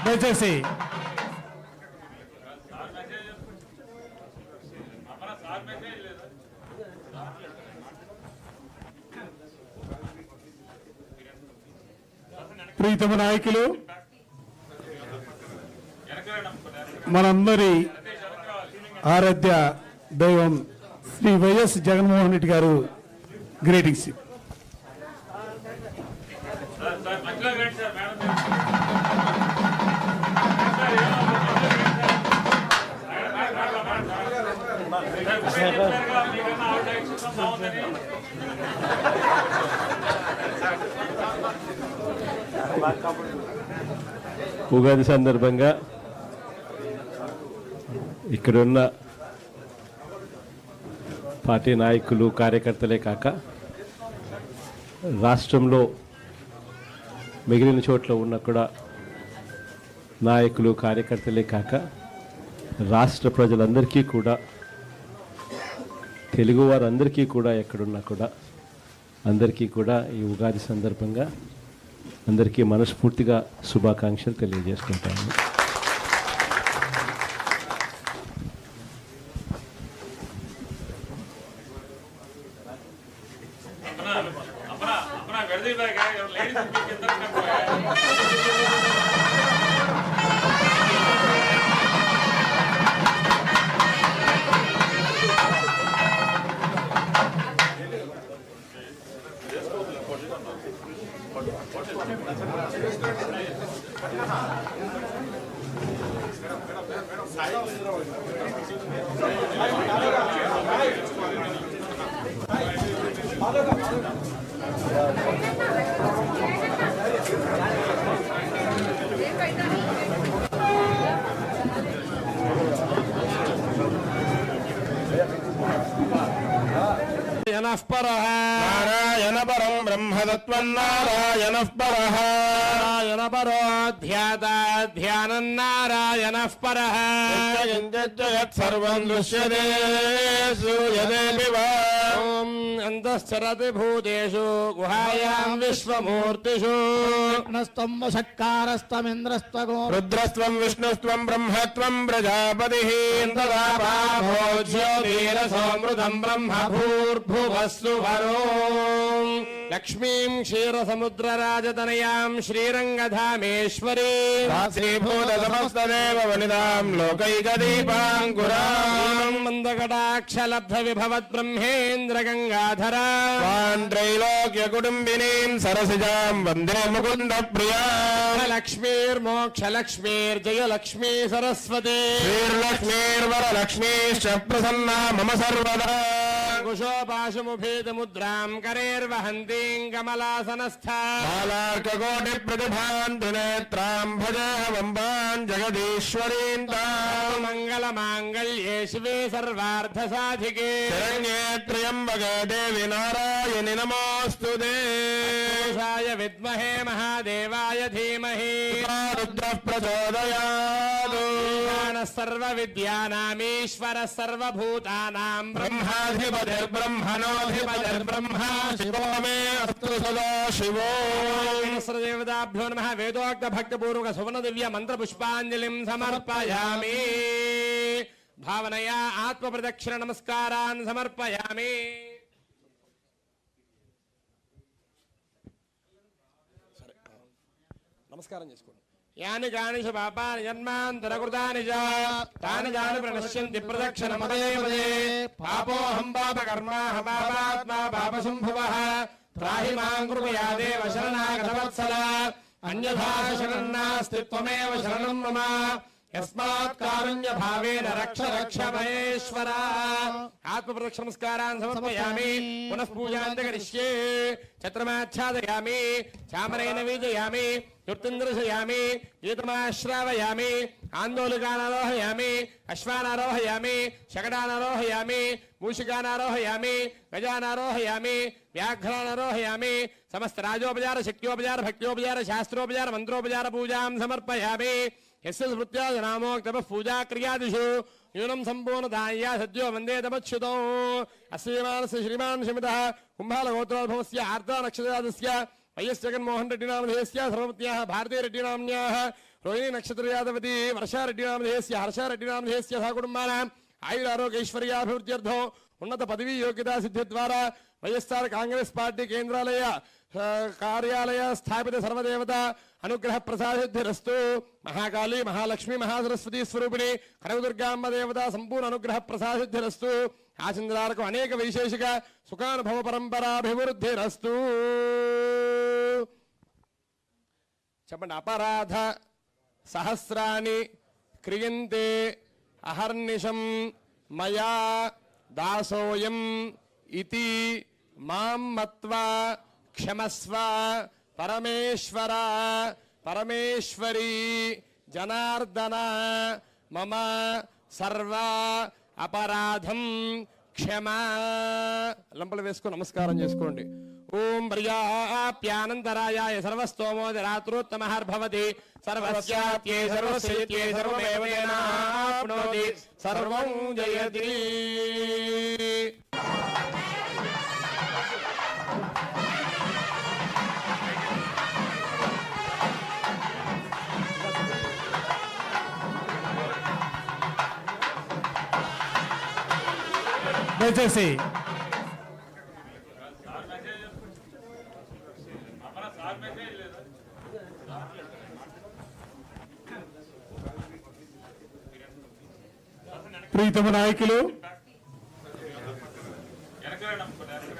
దయచేసి ప్రీతమ నాయకులు మనందరి ఆరాధ్య దైవం శ్రీ వైఎస్ జగన్మోహన్ రెడ్డి గారు గ్రీటింగ్స్. ఉగాది సందర్భంగా ఇక్కడున్న పార్టీ నాయకులు కార్యకర్తలే కాక రాష్ట్రంలో మిగిలిన చోట్ల ఉన్న కూడా నాయకులు కార్యకర్తలే కాక రాష్ట్ర ప్రజలందరికీ కూడా తెలుగు వారందరికీ కూడా ఎక్కడున్నా కూడా అందరికీ కూడా ఈ ఉగాది సందర్భంగా అందరికీ మనస్ఫూర్తిగా శుభాకాంక్షలు తెలియజేసుకుంటాను. నారాయణ పరం బ్రహ్మతత్వం నారాయణ పరః నారాయణ పరోధ్యానం నారాయణ పరః సర్వం దృశ్యతే శ్రూయతే ఓం అంతశ్చరతి భూతేషు గుహాయాం విశ్వమూర్తిషు విష్ణుస్త్వం వషట్కారస్త్వమింద్రస్త్వగో రుద్రస్త్వం విష్ణుస్త్వం బ్రహ్మత్వం ప్రజాపతిః జ్యోతిరసోమృతం బ్రహ్మ భూర్భువస్సు వరో లక్ష్మీం క్షీరసముద్రరాజతనయాం శ్రీరంగధామేశ్వరీ శ్రీభూత సమస్తదేవ వనితాం లోకైకదీపాంకురాం మందకటాక్షలబ్ధ విభవత్ బ్రహ్మేంద్ర గంగాధరా త్రైలోక్య కుటుంబినీం సరసిజాం వందే ముకుంద ప్రియాం లక్ష్మీర్మోక్షలక్ష్మీర్జయ లక్ష్మీ సరస్వతి శ్రీర్లక్ష్మీర్వరలక్ష్మీశ్చ ప్రసన్నా మమ సర్వదా కుశోపాశముభేదముద్రాం కరేర్వహంతీం కమలాసనస్థాలార్కకోటి ప్రతిభాన్ త్రినేత్రాం భజవంబాన్ జగదీశ్వరీం మంగళమాంగళ్యే శివే సర్వార్థసాధికే శరణ్యే త్ర్యంబకే దేవి నారాయణి నమోస్తుతే విద్మహే మహాదేవాయ ధీమహి రుద్రః ప్రచోదయాత్ సర్వవిద్యానామీశ్వర సర్వభూతానాం బ్రహ్మాధిపతిర్బ్రహ్మణోధిపతిర్బ్రహ్మ శివో మే అస్తు సదా శివో సర్వదేవతాభ్యో నమః వేదోక్త భక్తపూర్వక సువర్ణ దివ్య మంత్ర పుష్పాంజలిం సమర్పయామి భావనయా ఆత్మ ప్రదక్షిణ నమస్కారాన్ సమర్పయామి. నమస్కారం చేసుకోండి. యాని కాని పాపాని జన్మాంతరకృతాని తాని జాని ప్రణశ్యంతి ప్రదక్షిణమదే పదే పాపోహం పాపకర్మాహ పాపాత్మా పాపసంభవః త్రాహి మాం కృపయా దేవ శరణాగతవత్సల అన్యథా శరణం నాస్తి త్వమేవ శరణం మమ యస్మాత్ కారుణ్య భావేన రక్ష రక్ష మహేశ్వర. ఆత్మ ప్రదక్షిణ నమస్కారాన్ సమర్పయామి. పునః పూజాంత కరిష్యే. ఛత్రమాచ్ఛాదయామి, చామరేణ వీజయామి, యుక్తింద్రశయామి, గీతమాశ్రావయామి, ఆందోళకానారోహయామి, అశ్వానారోహయామి, శకటానారోహయామి, మూషికానారోహయామి, గజానారోహయామి, వ్యాఘ్రానారోహయామి. సమస్త రాజోపచార శక్యోపచార భక్త్యోపచార శాస్త్రోపచార మంత్రోపచార పూజాం సమర్పయామి. యస్య స్మృత్యా నామోక్తపః పూజా క్రియాదిషు యూనం సంపూర్ణదాయ సద్యో వందే తపచ్యుతో. అస్యమానస్య శ్రీమాన్ శ్రీమతః కుంభాలగోత్రోద్భవస్య ఆర్ద్రా నక్షత్రాదస్య వైఎస్ జగన్మోహన్ రెడ్డి నామధేయస్య సర్వమత్యాః భారతీ రెడ్డి నామ్న్యాః రోహిణీ నక్షత్ర యాదవతి వర్షారెడ్డి నామధేయస్య హర్షారెడ్డి నామధేయస్య సహ కుటుంబానాం ఆయురారోగ్యైశ్వర్యాభివృద్ధ్యర్థం ఉన్నత పదవీ యోగ్యతా సిద్ధి ద్వారా వైఎస్ఆర్ కాంగ్రెస్ పార్టీ కేంద్రాలయ కార్యాలయ స్థాపిత సర్వదేవత అనుగ్రహ ప్రసాదిద్ధిరస్తు. మహాకాళీ మహాలక్ష్మి మహాసరస్వతి స్వరూపిణి కనకదుర్గాంబ దేవత సంపూర్ణ అనుగ్రహ ప్రసాదిద్ధిరస్తు. ఆచంద్రాలకు అనేక వైశేషిక సుఖానుభవ పరంపరాభివృద్ధిరస్తు. చెప్పండి. అపరాధ సహస్రాన్ని క్రియంతే అహర్నిశం మయా దాసోయం ఇతి మాం మత్వా క్షమస్వ పరమేశ్వర పరమేశ్వరీ జనార్దన మమ సర్వ అపరాధం క్షమా. లంపలు వేసుకొని నమస్కారం చేసుకోండి. ఓం ప్రియాప్యానందరాయాయ సర్వస్తోమోదరాత్రోత్తమః సర్వస్యాత్యే సర్వస్యత్యే సర్వమేవ యేనాప్నోతి సర్వం జయతి. దయచేసి ప్రీతమ నాయకులు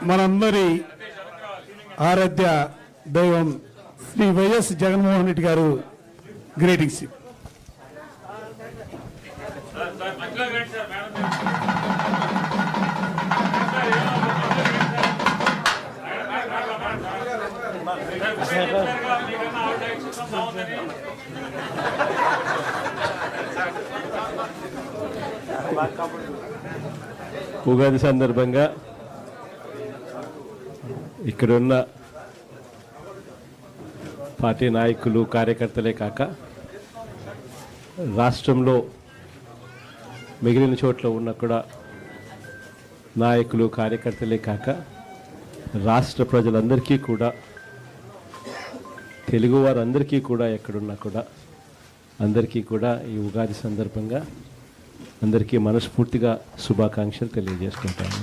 మనందరి ఆరాధ్య దైవం శ్రీ వైఎస్ జగన్మోహన్ రెడ్డి గారు గ్రీటింగ్స్. ఉగాది సందర్భంగా ఇక్కడున్న పార్టీ నాయకులు కార్యకర్తలే కాక రాష్ట్రంలో మిగిలిన చోట్ల ఉన్న కూడా నాయకులు కార్యకర్తలే కాక రాష్ట్ర ప్రజలందరికీ కూడా తెలుగు వారందరికీ కూడా ఎక్కడున్నా కూడా అందరికీ కూడా ఈ ఉగాది సందర్భంగా అందరికీ మనస్ఫూర్తిగా శుభాకాంక్షలు తెలియజేసుకుంటాను.